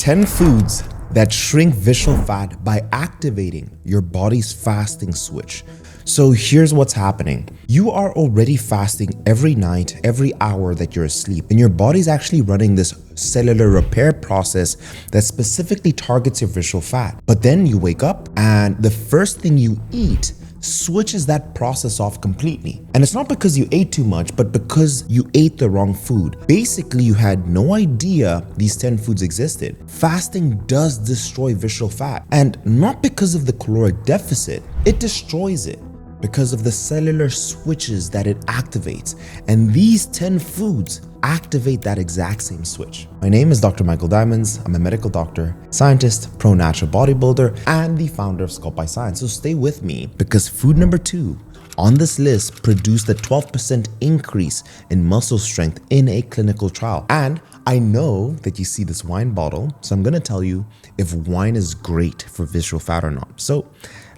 10 foods that shrink visceral fat by activating your body's fasting switch. So here's what's happening. You are already fasting every night, every hour that you're asleep, and your body's actually running this cellular repair process that specifically targets your visceral fat. But then you wake up and the first thing you eat switches that process off completely. And it's not because you ate too much, but because you ate the wrong food. Basically, you had no idea these 10 foods existed. Fasting does destroy visceral fat, and not because of the caloric deficit, it destroys it because of the cellular switches that it activates. And these 10 foods activate that exact same switch. My name is Dr. Michael Diamonds. I'm a medical doctor, scientist, pro-natural bodybuilder, and the founder of Sculpt by Science. So stay with me because food number 2 on this list produced a 12% increase in muscle strength in a clinical trial. And I know that you see this wine bottle, so I'm gonna tell you if wine is great for visceral fat or not. So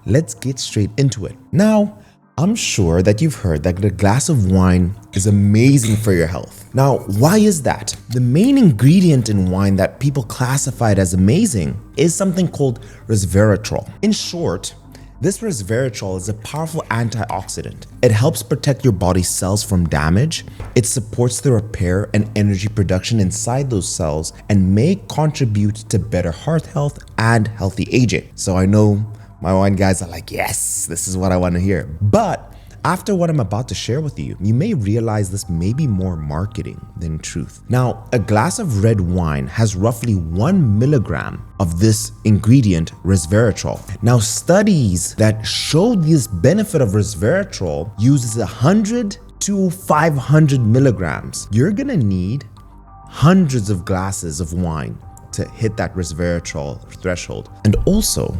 let's get straight into it. Now, I'm sure that you've heard that a glass of wine is amazing for your health. Now, why is that? The main ingredient in wine that people classified as amazing is something called resveratrol. In short, this resveratrol is a powerful antioxidant. It helps protect your body's cells from damage. It supports the repair and energy production inside those cells and may contribute to better heart health and healthy aging. So I know my wine guys are like, yes, this is what I want to hear. But after what I'm about to share with you, you may realize this may be more marketing than truth. Now, a glass of red wine has roughly 1 milligram of this ingredient, resveratrol. Now, studies that show this benefit of resveratrol uses 100 to 500 milligrams. You're gonna need hundreds of glasses of wine to hit that resveratrol threshold. And also,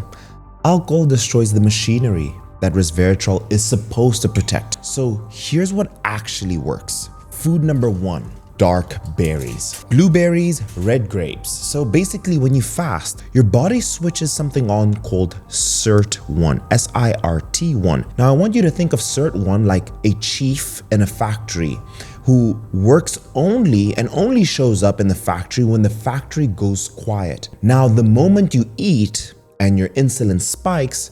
alcohol destroys the machinery that resveratrol is supposed to protect. So here's what actually works. Food number 1, dark berries. Blueberries, red grapes. So basically when you fast, your body switches something on called SIRT1, S-I-R-T-1. Now I want you to think of SIRT1 like a chief in a factory who works only shows up in the factory when the factory goes quiet. Now the moment you eat and your insulin spikes,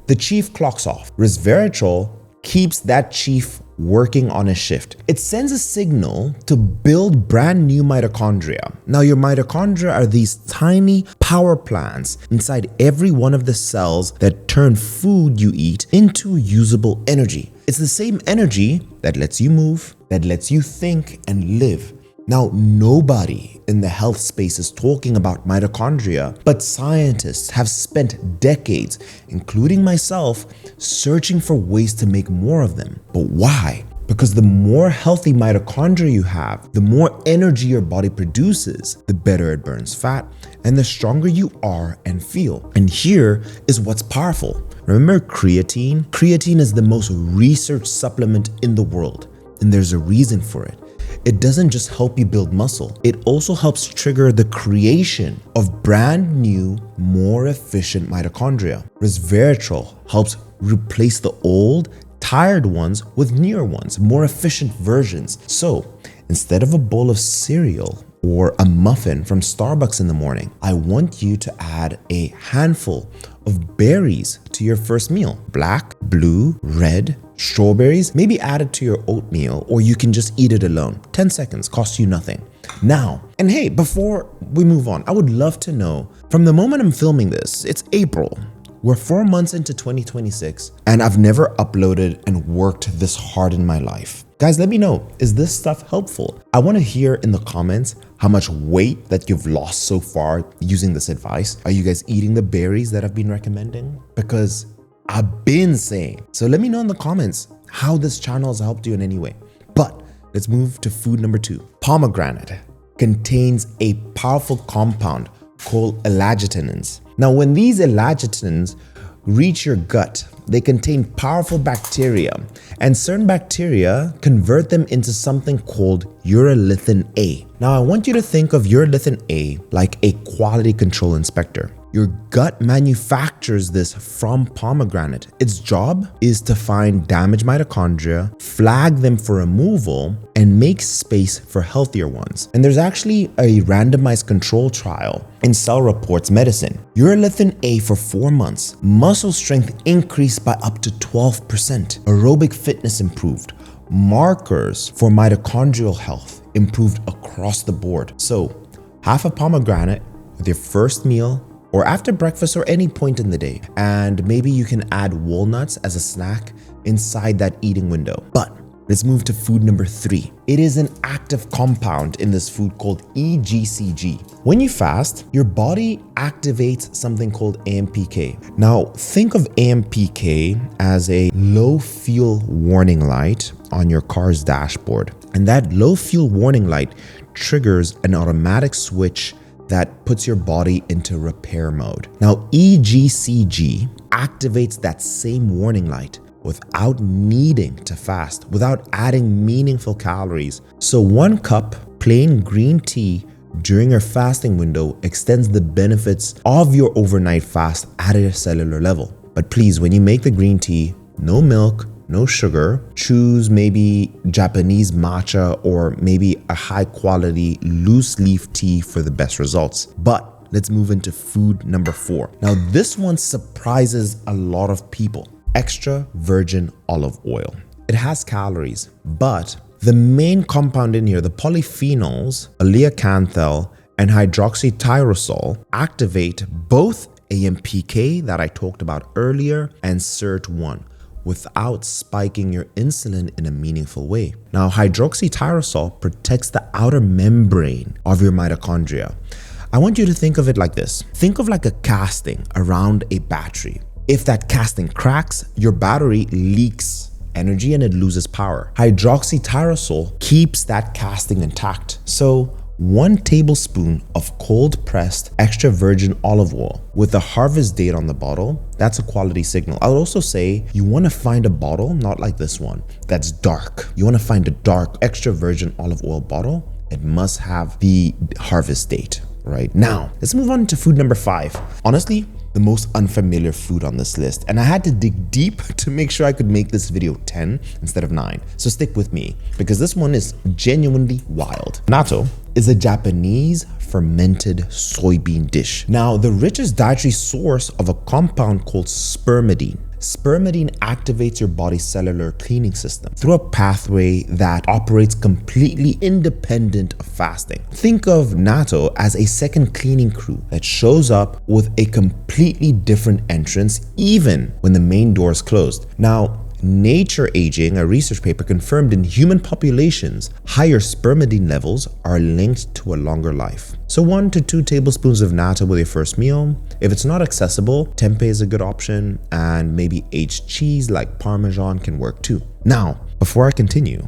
the chief clocks off. Resveratrol keeps that chief working on a shift. It sends a signal to build brand new mitochondria. Now your mitochondria are these tiny power plants inside every one of the cells that turn food you eat into usable energy. It's the same energy that lets you move, that lets you think and live. Now, nobody in the health space is talking about mitochondria, but scientists have spent decades, including myself, searching for ways to make more of them. But why? Because the more healthy mitochondria you have, the more energy your body produces, the better it burns fat, and the stronger you are and feel. And here is what's powerful. Remember creatine? Creatine is the most researched supplement in the world, and there's a reason for it. It doesn't just help you build muscle, it also helps trigger the creation of brand new, more efficient mitochondria. Resveratrol helps replace the old, tired ones with newer ones, more efficient versions. So instead of a bowl of cereal or a muffin from Starbucks in the morning, I want you to add a handful of berries to your first meal. Black, blue, red, strawberries, maybe add it to your oatmeal, or you can just eat it alone. 10 seconds, costs you nothing. Now, and hey, before we move on, I would love to know, from the moment I'm filming this, it's April. We're 4 months into 2026, and I've never uploaded and worked this hard in my life. Guys, let me know, is this stuff helpful? I want to hear in the comments how much weight that you've lost so far using this advice. Are you guys eating the berries that I've been recommending? Because I've been saying. So let me know in the comments how this channel has helped you in any way. But let's move to food number 2. Pomegranate contains a powerful compound called elagitanins. Now, when these elagitanins reach your gut, they contain powerful bacteria, and certain bacteria convert them into something called urolithin A. Now, I want you to think of urolithin A like a quality control inspector. Your gut manufactures this from pomegranate. Its job is to find damaged mitochondria, flag them for removal, and make space for healthier ones. And there's actually a randomized control trial in Cell Reports Medicine. Urolithin A for 4 months, muscle strength increased by up to 12%, aerobic fitness improved, markers for mitochondrial health improved across the board. So, half a pomegranate with your first meal or after breakfast or any point in the day. And maybe you can add walnuts as a snack inside that eating window. But let's move to food number 3. It is an active compound in this food called EGCG. When you fast, your body activates something called AMPK. Now, think of AMPK as a low fuel warning light on your car's dashboard. And that low fuel warning light triggers an automatic switch that puts your body into repair mode. Now, EGCG activates that same warning light without needing to fast, without adding meaningful calories. So 1 cup plain green tea during your fasting window extends the benefits of your overnight fast at a cellular level. But please, when you make the green tea, no milk, no sugar. Choose maybe Japanese matcha or maybe a high quality loose leaf tea for the best results. But let's move into food number 4. Now this one surprises a lot of people. Extra virgin olive oil. It has calories, but the main compound in here, the polyphenols, aleacanthal and hydroxytyrosol, activate both AMPK that I talked about earlier and SIRT1 without spiking your insulin in a meaningful way. Now, hydroxytyrosol protects the outer membrane of your mitochondria. I want you to think of it like this. Think of like a casting around a battery. If that casting cracks, your battery leaks energy and it loses power. Hydroxytyrosol keeps that casting intact. So 1 tablespoon of cold pressed extra virgin olive oil with a harvest date on the bottle, that's a quality signal. I would also say you want to find a bottle, not like this one, that's dark. You want to find a dark extra virgin olive oil bottle. It must have the harvest date, right? Now, let's move on to food number 5. Honestly, the most unfamiliar food on this list, and I had to dig deep to make sure I could make this video 10 instead of 9. So stick with me because this one is genuinely wild. Natto is a Japanese fermented soybean dish. Now, the richest dietary source of a compound called spermidine. Spermidine activates your body's cellular cleaning system through a pathway that operates completely independent of fasting. Think of natto as a second cleaning crew that shows up with a completely different entrance even when the main door is closed. Now, Nature Aging, a research paper, confirmed in human populations, higher spermidine levels are linked to a longer life. So 1 to 2 tablespoons of natto with your first meal. If it's not accessible, tempeh is a good option, and maybe aged cheese like Parmesan can work too. Now, before I continue,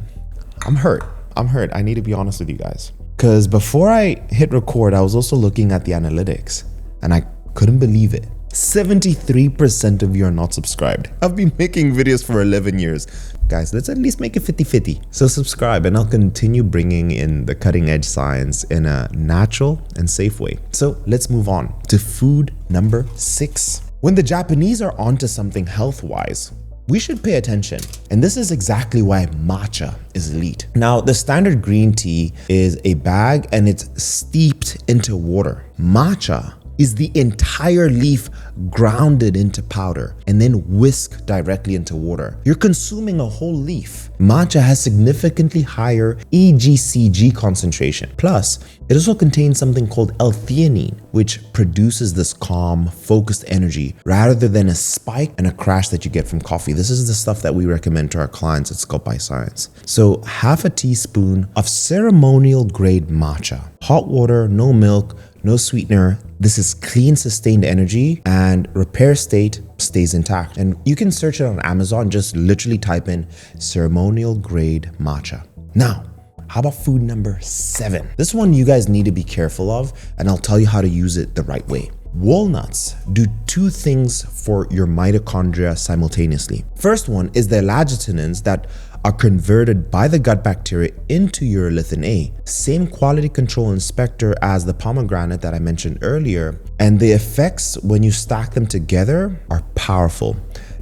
I'm hurt. I need to be honest with you guys. Because before I hit record, I was also looking at the analytics, and I couldn't believe it. 73% of you are not subscribed. I've been making videos for 11 years. Guys, let's at least make it 50-50. So subscribe and I'll continue bringing in the cutting edge science in a natural and safe way. So let's move on to food number 6. When the Japanese are onto something health-wise, we should pay attention. And this is exactly why matcha is elite. Now, the standard green tea is a bag and it's steeped into water. Matcha is the entire leaf grounded into powder and then whisked directly into water. You're consuming a whole leaf. Matcha has significantly higher EGCG concentration. Plus, it also contains something called L-theanine, which produces this calm, focused energy rather than a spike and a crash that you get from coffee. This is the stuff that we recommend to our clients at Scope by Science. So half a teaspoon of ceremonial grade matcha. Hot water, no milk, no sweetener. This is clean, sustained energy and repair state stays intact. And you can search it on Amazon, just literally type in ceremonial grade matcha. Now, how about food number 7? This one you guys need to be careful of, and I'll tell you how to use it the right way. Walnuts do 2 things for your mitochondria simultaneously. First one is the elagitinins that are converted by the gut bacteria into urolithin A, same quality control inspector as the pomegranate that I mentioned earlier, and the effects when you stack them together are powerful.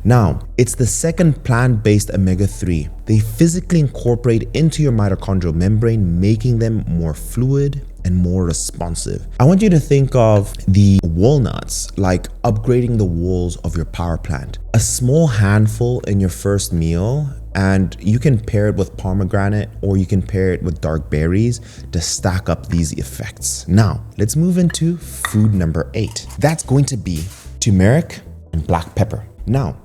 Now, it's the second plant-based omega-3. They physically incorporate into your mitochondrial membrane, making them more fluid and more responsive. I want you to think of the walnuts like upgrading the walls of your power plant. A small handful in your first meal, and you can pair it with pomegranate or you can pair it with dark berries to stack up these effects. Now, let's move into food number 8. That's going to be turmeric and black pepper. Now,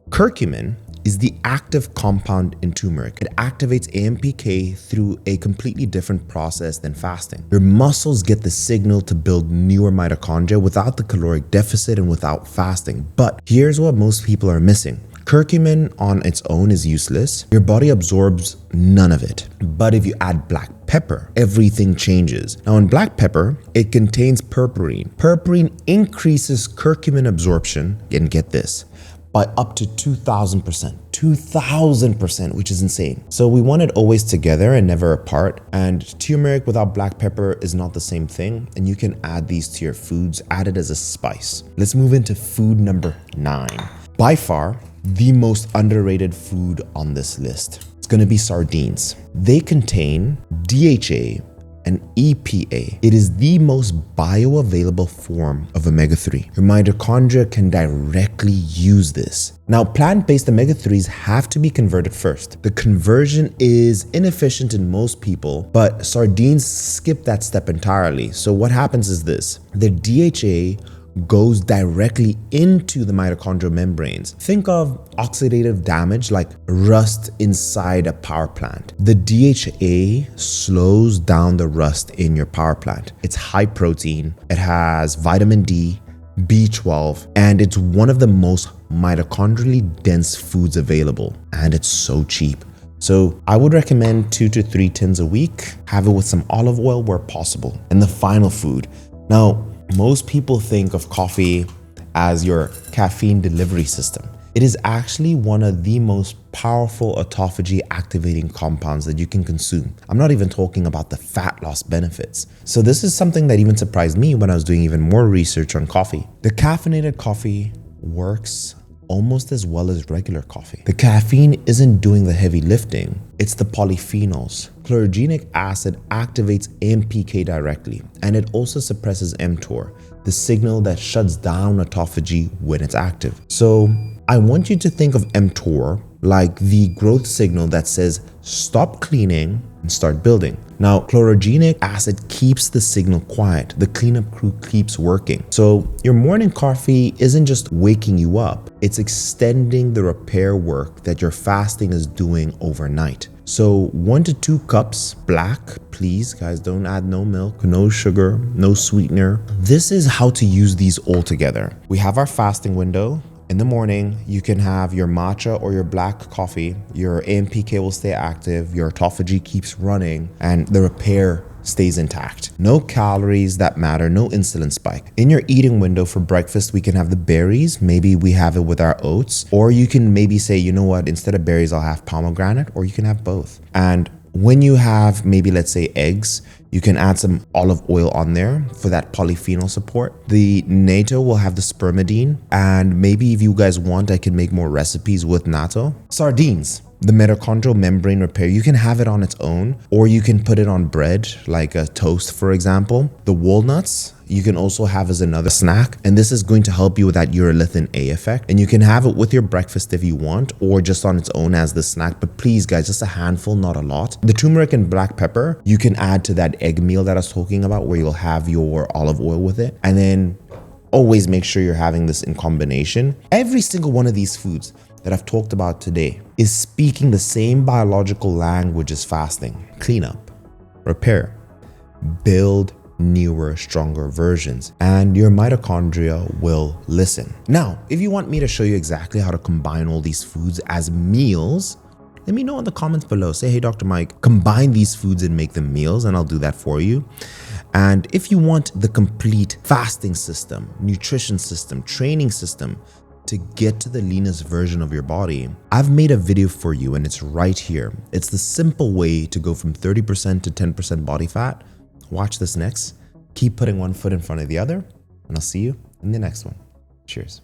curcumin is the active compound in turmeric. It activates AMPK through a completely different process than fasting. Your muscles get the signal to build newer mitochondria without the caloric deficit and without fasting. But here's what most people are missing. Curcumin on its own is useless. Your body absorbs none of it. But if you add black pepper, everything changes. Now in black pepper, it contains purpurine. Purpurine increases curcumin absorption, and get this, by up to 2,000%, which is insane. So we want it always together and never apart. And turmeric without black pepper is not the same thing. And you can add these to your foods, add it as a spice. Let's move into food number 9. By far, the most underrated food on this list. It's gonna be sardines. They contain DHA and EPA. It is the most bioavailable form of omega-3. Your mitochondria can directly use this. Now, plant-based omega-3s have to be converted first. The conversion is inefficient in most people, but sardines skip that step entirely. So what happens is this: the DHA goes directly into the mitochondrial membranes. Think of oxidative damage like rust inside a power plant. The DHA slows down the rust in your power plant. It's high protein, it has vitamin D, B12, and it's one of the most mitochondrially dense foods available, and it's so cheap. So I would recommend 2 to 3 tins a week. Have it with some olive oil where possible. And the final food. Now, most people think of coffee as your caffeine delivery system. It is actually one of the most powerful autophagy activating compounds that you can consume. I'm not even talking about the fat loss benefits. So this is something that even surprised me when I was doing even more research on coffee. The caffeinated coffee works almost as well as regular coffee. The caffeine isn't doing the heavy lifting, it's the polyphenols. Chlorogenic acid activates AMPK directly, and it also suppresses mTOR, the signal that shuts down autophagy when it's active. So I want you to think of mTOR like the growth signal that says stop cleaning and start building. Now, chlorogenic acid keeps the signal quiet. The cleanup crew keeps working. So your morning coffee isn't just waking you up, it's extending the repair work that your fasting is doing overnight. So 1 to 2 cups black, please guys, don't add no milk, no sugar, no sweetener. This is how to use these all together. We have our fasting window. In the morning, you can have your matcha or your black coffee. Your AMPK will stay active, your autophagy keeps running, and the repair stays intact. No calories that matter, no insulin spike. In your eating window for breakfast, we can have the berries. Maybe we have it with our oats. Or you can maybe say, you know what, instead of berries, I'll have pomegranate, or you can have both. And when you have maybe, let's say, eggs, you can add some olive oil on there for that polyphenol support. The Natto will have the spermidine, and maybe if you guys want, I can make more recipes with Natto. Sardines, the mitochondrial membrane repair, you can have it on its own, or you can put it on bread, like a toast, for example. The walnuts, you can also have as another snack, and this is going to help you with that urolithin A effect. And you can have it with your breakfast if you want, or just on its own as the snack. But please guys, just a handful, not a lot. The turmeric and black pepper, you can add to that egg meal that I was talking about, where you'll have your olive oil with it. And then always make sure you're having this in combination. Every single one of these foods that I've talked about today is speaking the same biological language as fasting. Clean up, repair, build newer, stronger versions, and your mitochondria will listen. Now, if you want me to show you exactly how to combine all these foods as meals, let me know in the comments below. Say, hey, Dr. Mike, combine these foods and make them meals, and I'll do that for you. And if you want the complete fasting system, nutrition system, training system to get to the leanest version of your body, I've made a video for you and it's right here. It's the simple way to go from 30% to 10% body fat. Watch this next. Keep putting one foot in front of the other, and I'll see you in the next one. Cheers.